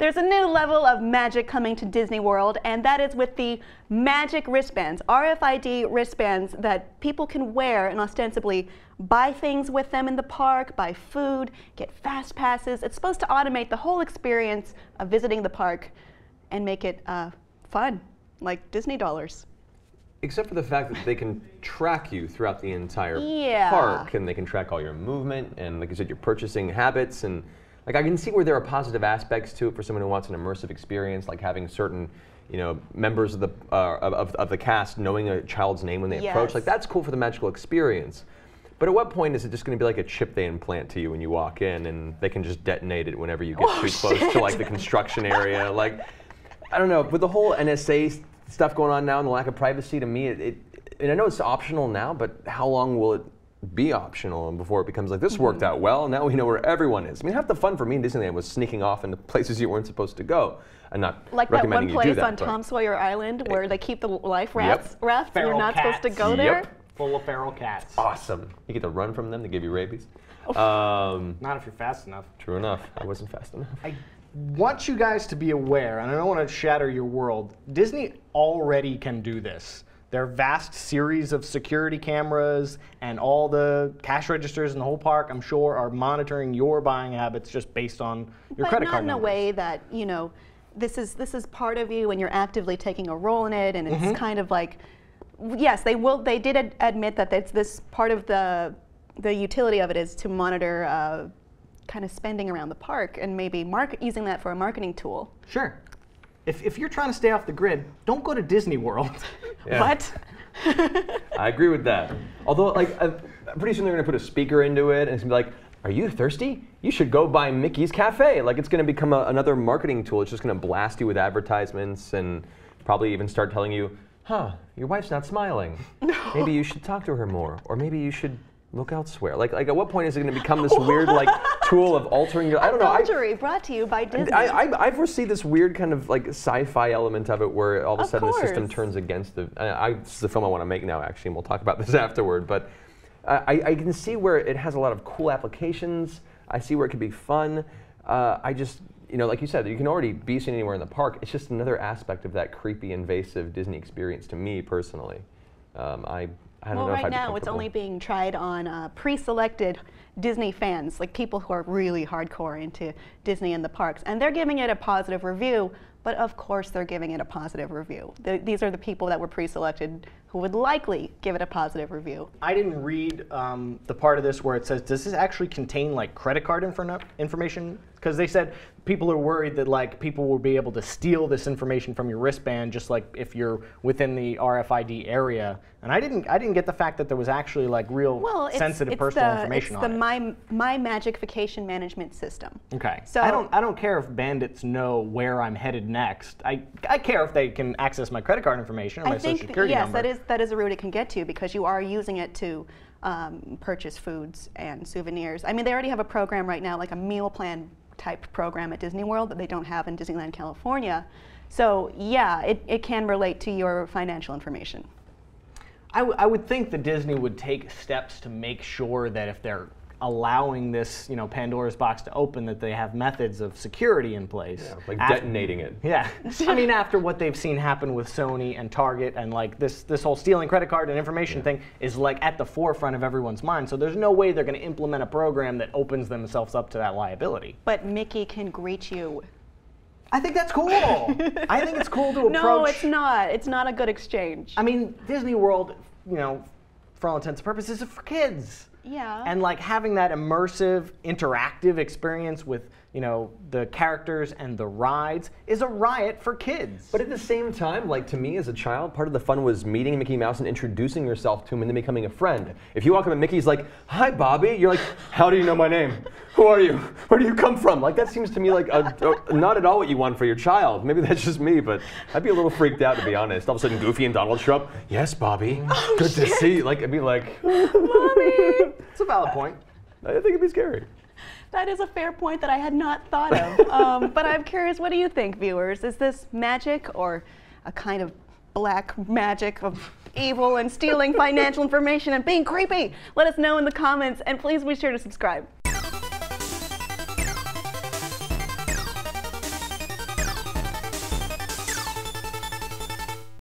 There's a new level of magic coming to Disney World, and that is with the magic wristbands, RFID wristbands that people can wear and ostensibly buy things with them in the park, buy food, get fast passes. It's supposed to automate the whole experience of visiting the park and make it fun, like Disney dollars. Except for the fact that they can track you throughout the entire park, and they can track all your movement, and like you said, your purchasing habits, and like I can see where there are positive aspects to it for someone who wants an immersive experience, like having certain, members of the cast knowing a child's name when they approach. Like that's cool for the magical experience. But at what point is it just going to be like a chip they implant to you when you walk in, and they can just detonate it whenever you get too close to like the construction area? Like, I don't know. With the whole NSA stuff going on now and the lack of privacy, to me, and I know it's optional now, but how long will it be optional before it becomes like, this worked out well, now we know where everyone is? I mean, half the fun for me in Disneyland was sneaking off into places you weren't supposed to go. I'm not like recommending that one you do place that, on Tom Sawyer Island where they keep the life rafts, and you're not supposed to go there? Full of feral cats. Awesome. You get to run from them, they give you rabies. Not if you're fast enough. True enough. I wasn't fast enough. I want you guys to be aware, and I don't want to shatter your world, Disney already can do this. Their vast series of security cameras and all the cash registers in the whole park, I'm sure, are monitoring your buying habits just based on your credit card numbers. But not in a way that, this is part of you and you're actively taking a role in it, and it's kind of like, yes, they did admit that it's this part of the utility of it is to monitor kind of spending around the park and maybe using that for a marketing tool. Sure. If you're trying to stay off the grid, don't go to Disney World. Yeah. What? I agree with that. Although, like, pretty soon they're going to put a speaker into it, and it's going to be like, are you thirsty? You should go by Mickey's Cafe. Like, it's going to become another marketing tool. It's just going to blast you with advertisements and probably even start telling you, your wife's not smiling. No. Maybe you should talk to her more, or maybe you should look elsewhere. Like at what point is it going to become this weird, like, tool of altering your? I don't know. Adultery brought to you by Disney. I foresee this weird kind of like sci-fi element of it, where all of a sudden the system turns against the. This is the film I want to make now, actually, and we'll talk about this afterward. But I can see where it has a lot of cool applications. I see where it could be fun. I just, like you said, you can already be seen anywhere in the park. It's just another aspect of that creepy, invasive Disney experience to me personally. I don't know right now it's only being tried on pre-selected Disney fans, like people who are really hardcore into Disney and the parks, and they're giving it a positive review. But of course they're giving it a positive review. These are the people that were pre-selected who would likely give it a positive review. I didn't read the part of this where it says, does this actually contain like credit card information? Because they said people are worried that like people will be able to steal this information from your wristband, just like if you're within the RFID area. And I didn't get the fact that there was actually like real sensitive personal information on it. It's the My Magic-fication management system. Okay. So I don't care if bandits know where I'm headed next. I care if they can access my credit card information or my social security number. Yes, that is a route it can get to, because you are using it to purchase foods and souvenirs. I mean, they already have a program right now, like a meal plan type program at Disney World that they don't have in Disneyland, California. So yeah, it can relate to your financial information. I would think that Disney would take steps to make sure that if they're allowing this, Pandora's box to open, that they have methods of security in place. Yeah, like detonating it. Yeah. I mean, after what they've seen happen with Sony and Target, and like this whole stealing credit card and information thing is like at the forefront of everyone's mind. So there's no way they're going to implement a program that opens themselves up to that liability. But Mickey can greet you. I think that's cool. I think it's cool to approach. No, it's not. It's not a good exchange. I mean, Disney World, for all intents and purposes, is for kids. Yeah. And like having that immersive, interactive experience with, the characters and the rides is a riot for kids. But at the same time, like to me as a child, part of the fun was meeting Mickey Mouse and introducing yourself to him and then becoming a friend. If you walk up and Mickey's like, "Hi, Bobby," you're like, "How do you know my name? Who are you? Where do you come from?" Like that seems to me like not at all what you want for your child. Maybe that's just me, but I'd be a little freaked out, to be honest. All of a sudden, Goofy and Donald show up. "Yes, Bobby. Good to see you." Like I'd be like, "Mommy." It's a valid point. I think it'd be scary. That is a fair point that I had not thought of. But I'm curious, what do you think, viewers? Is this magic or a kind of black magic of evil and stealing financial information and being creepy? Let us know in the comments, and please be sure to subscribe.